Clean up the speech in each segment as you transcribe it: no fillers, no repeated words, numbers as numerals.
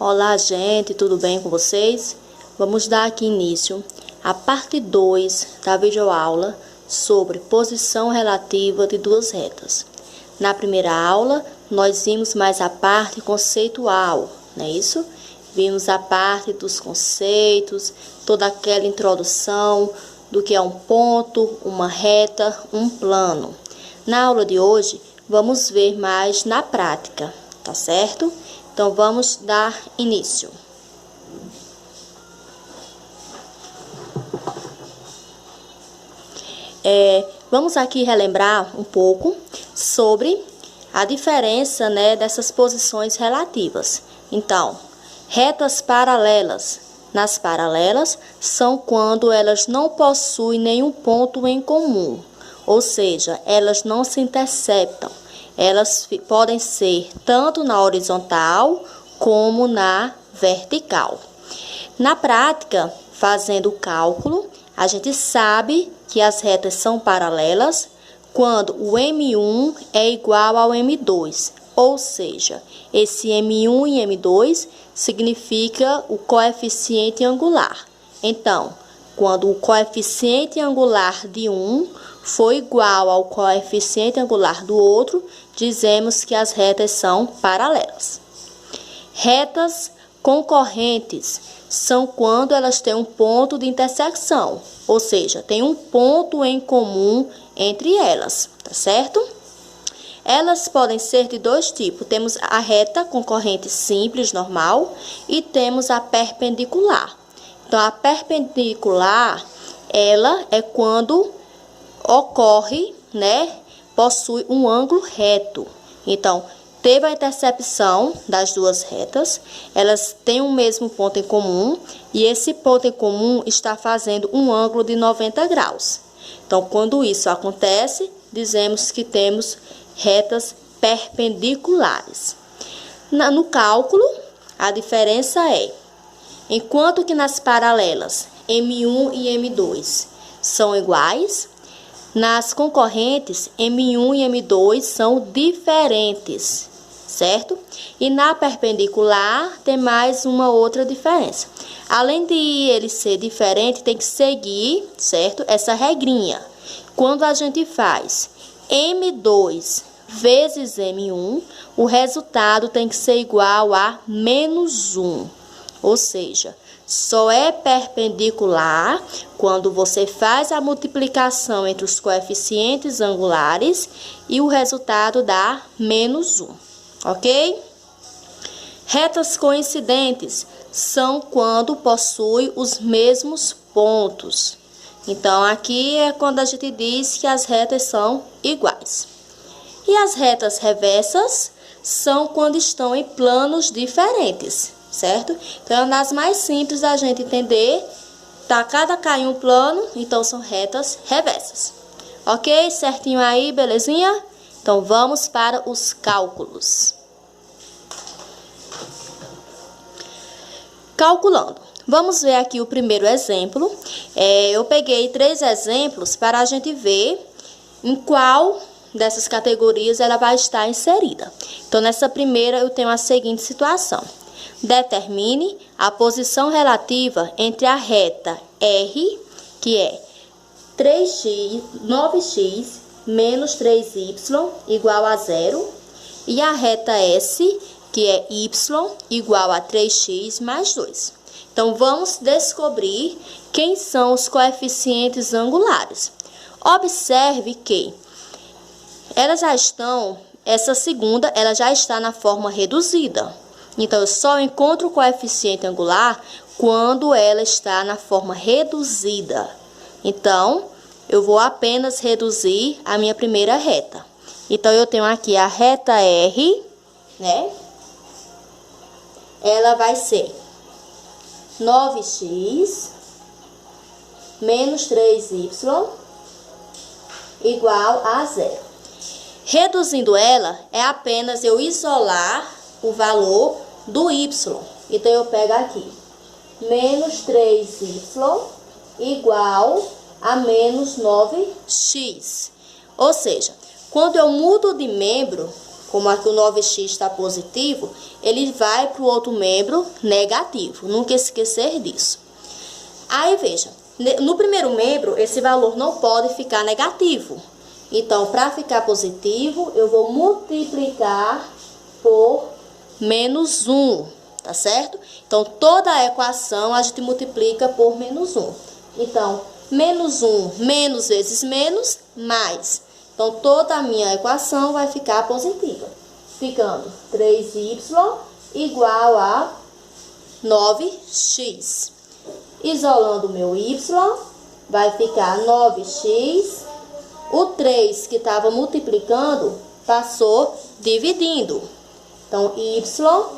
Olá, gente, tudo bem com vocês? Vamos dar aqui início à parte 2 da videoaula sobre posição relativa de duas retas. Na primeira aula, nós vimos mais a parte conceitual, não é isso? Vimos a parte dos conceitos, toda aquela introdução do que é um ponto, uma reta, um plano. Na aula de hoje, vamos ver mais na prática, tá certo? Então, vamos dar início. Vamos aqui relembrar um pouco sobre a diferença, dessas posições relativas. Então, retas paralelas. Nas paralelas, são quando elas não possuem nenhum ponto em comum, ou seja, elas não se interceptam. Elas podem ser tanto na horizontal como na vertical. Na prática, fazendo o cálculo, a gente sabe que as retas são paralelas quando o M1 é igual ao M2, ou seja, esse M1 e M2 significa o coeficiente angular. Então, quando o coeficiente angular de um for igual ao coeficiente angular do outro, dizemos que as retas são paralelas. Retas concorrentes são quando elas têm um ponto de intersecção, ou seja, tem um ponto em comum entre elas, tá certo? Elas podem ser de dois tipos. Temos a reta concorrente simples, normal, e temos a perpendicular. Então, a perpendicular, ela é quando ocorre, possui um ângulo reto. Então, teve a interseção das duas retas, elas têm o mesmo ponto em comum, e esse ponto em comum está fazendo um ângulo de 90 graus. Então, quando isso acontece, dizemos que temos retas perpendiculares. No cálculo, a diferença é, enquanto que nas paralelas M1 e M2 são iguais, nas concorrentes M1 e M2 são diferentes, certo? E na perpendicular tem mais uma outra diferença. Além de ele ser diferente, tem que seguir, certo? Essa regrinha. Quando a gente faz M2 vezes M1, o resultado tem que ser igual a -1. Ou seja, só é perpendicular quando você faz a multiplicação entre os coeficientes angulares e o resultado dá -1, ok? Retas coincidentes são quando possui os mesmos pontos. Então, aqui é quando a gente diz que as retas são iguais. E as retas reversas são quando estão em planos diferentes, certo? Então, é uma das mais simples da gente entender. Tá, cada cai um plano, então são retas reversas. Ok? Certinho aí, belezinha? Então, vamos para os cálculos. Calculando. Vamos ver aqui o primeiro exemplo. Eu peguei 3 exemplos para a gente ver em qual dessas categorias ela vai estar inserida. Então, nessa primeira, eu tenho a seguinte situação. Determine a posição relativa entre a reta R, que é 9x menos 3y igual a 0, e a reta S, que é y igual a 3x mais 2. Então, vamos descobrir quem são os coeficientes angulares. Observe que essa segunda, ela já está na forma reduzida. Então, eu só encontro o coeficiente angular quando ela está na forma reduzida. Então, eu vou apenas reduzir a minha primeira reta. Então, eu tenho aqui a reta R, Ela vai ser 9x menos 3y igual a 0. Reduzindo ela, é apenas eu isolar o valor do y. Então, eu pego aqui, menos 3y igual a menos 9x. Ou seja, quando eu mudo de membro, como aqui o 9x está positivo, ele vai para o outro membro negativo. Nunca esquecer disso. Aí, veja, no primeiro membro, esse valor não pode ficar negativo. Então, para ficar positivo, eu vou multiplicar por menos 1, tá certo? Então, toda a equação a gente multiplica por menos 1. Então, menos 1, menos vezes menos, mais. Então, toda a minha equação vai ficar positiva. Ficando 3y igual a 9x. Isolando o meu y, vai ficar 9x. O 3 que estava multiplicando, passou dividindo. Então, y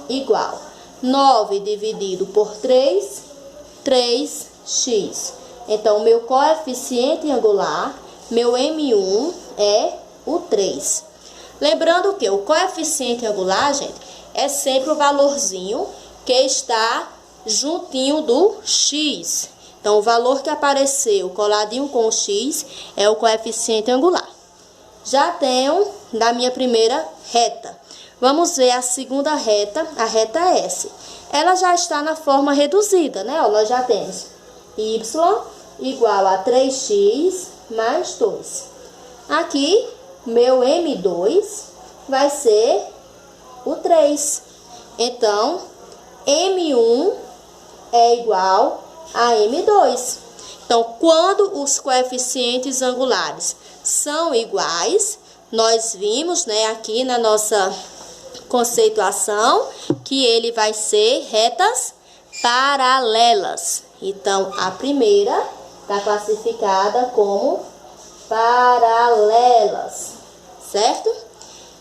igual 9 dividido por 3, 3x. Então, meu coeficiente angular, meu M1, é o 3. Lembrando que o coeficiente angular, gente, é sempre o valorzinho que está juntinho do x. Então, o valor que apareceu coladinho com o x é o coeficiente angular. Já tenho da minha primeira reta. Vamos ver a segunda reta, a reta S. Ela já está na forma reduzida, né? Ó, nós já temos y igual a 3x mais 2. Aqui, meu M2 vai ser o 3. Então, M1 é igual a M2. Então, quando os coeficientes angulares são iguais, nós vimos, né, aqui na nossa conceituação, que ele vai ser retas paralelas. Então, a primeira está classificada como paralelas, certo?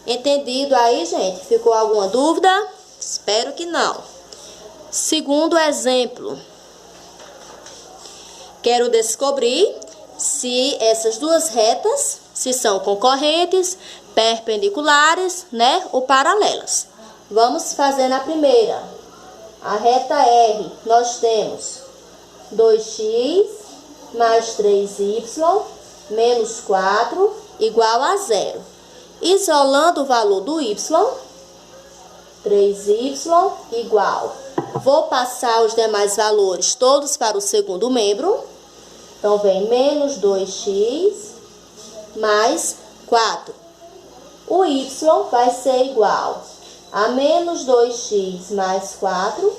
Entendido aí, gente? Ficou alguma dúvida? Espero que não. Segundo exemplo. Quero descobrir se essas duas retas, se são concorrentes, perpendiculares, né, ou paralelas. Vamos fazer na primeira. A reta R, nós temos 2x mais 3y menos 4 igual a 0. Isolando o valor do y, 3y igual. Vou passar os demais valores todos para o segundo membro. Então, vem menos 2x mais 4. O y vai ser igual a menos 2x mais 4.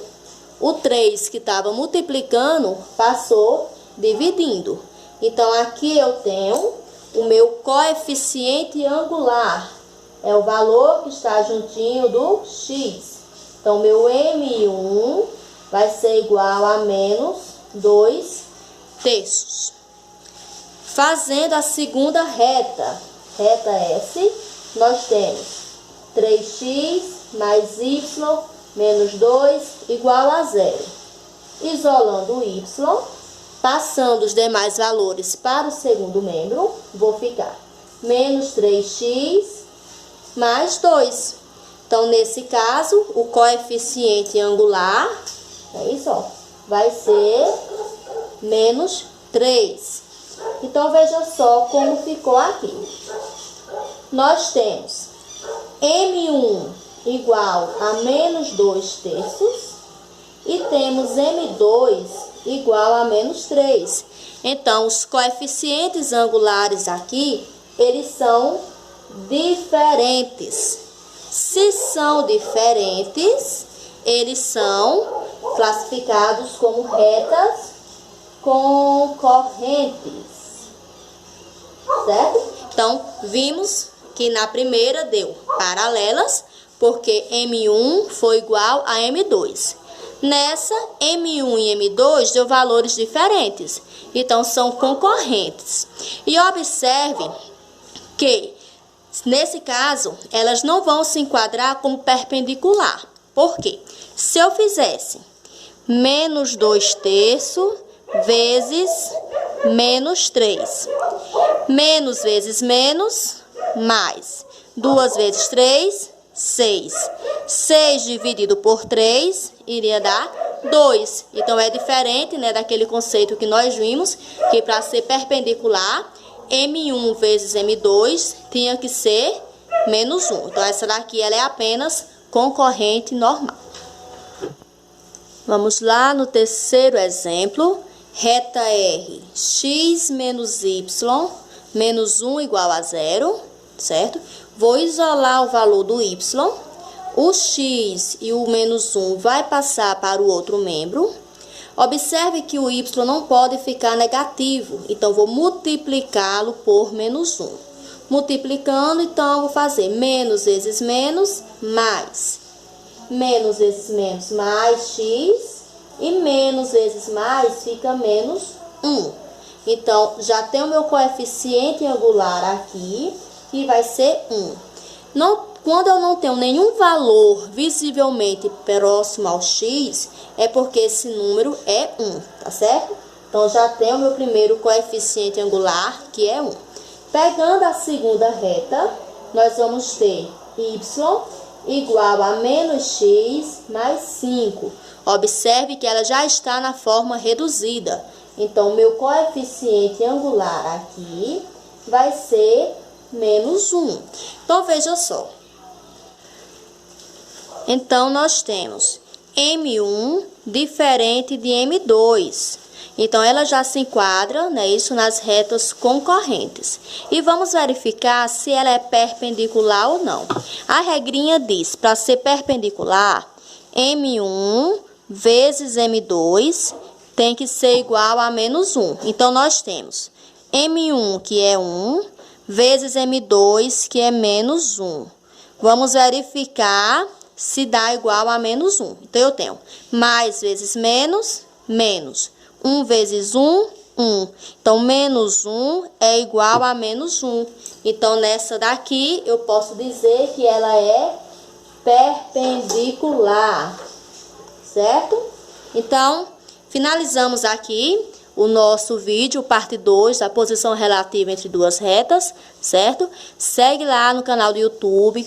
O 3 que estava multiplicando passou dividindo. Então, aqui eu tenho o meu coeficiente angular. É o valor que está juntinho do x. Então, meu M1 vai ser igual a menos 2 terços. Fazendo a segunda reta, reta S, nós temos 3x mais y menos 2 igual a 0. Isolando o y, passando os demais valores para o segundo membro, vou ficar menos 3x mais 2. Então, nesse caso, o coeficiente angular, é isso, ó, vai ser menos 3. Então, veja só como ficou aqui. Nós temos M1 igual a menos 2 terços e temos M2 igual a menos 3. Então, os coeficientes angulares aqui, eles são diferentes. Se são diferentes, eles são classificados como retas concorrentes, certo? Então, vimos que na primeira deu paralelas, porque M1 foi igual a M2. Nessa, M1 e M2 deu valores diferentes, então são concorrentes. E observe que, nesse caso, elas não vão se enquadrar como perpendicular. Por quê? Se eu fizesse menos 2 terços vezes menos 3. Menos vezes menos, mais. 2 vezes 3, 6. 6 dividido por 3 iria dar 2. Então, é diferente, né, daquele conceito que nós vimos, que para ser perpendicular, M1 vezes M2 tinha que ser menos 1. Então, essa daqui ela é apenas concorrente normal. Vamos lá no terceiro exemplo. Reta R, x menos y, menos 1 igual a 0, certo? Vou isolar o valor do y. O x e o menos 1 vai passar para o outro membro. Observe que o y não pode ficar negativo, então vou multiplicá-lo por menos 1. Multiplicando, então, vou fazer menos vezes menos, mais. Menos vezes menos, mais x. E menos vezes mais fica menos 1. Então, já tem o meu coeficiente angular aqui, que vai ser 1. Quando eu não tenho nenhum valor visivelmente próximo ao x, é porque esse número é 1, tá certo? Então, já tenho o meu primeiro coeficiente angular, que é 1. Pegando a segunda reta, nós vamos ter y igual a menos x mais 5. Observe que ela já está na forma reduzida. Então, o meu coeficiente angular aqui vai ser menos 1. Então, veja só. Então, nós temos M1 diferente de M2. Então, ela já se enquadra, né, isso nas retas concorrentes. E vamos verificar se ela é perpendicular ou não. A regrinha diz, para ser perpendicular, M1 vezes M2 tem que ser igual a menos 1. Então, nós temos M1, que é 1, vezes M2, que é menos 1. Vamos verificar se dá igual a menos 1. Então, eu tenho mais vezes menos, menos. 1 vezes 1, 1. Então, menos 1 é igual a menos 1. Então, nessa daqui, eu posso dizer que ela é perpendicular. Certo? Então, finalizamos aqui o nosso vídeo, parte 2, da posição relativa entre duas retas, certo? Segue lá no canal do YouTube.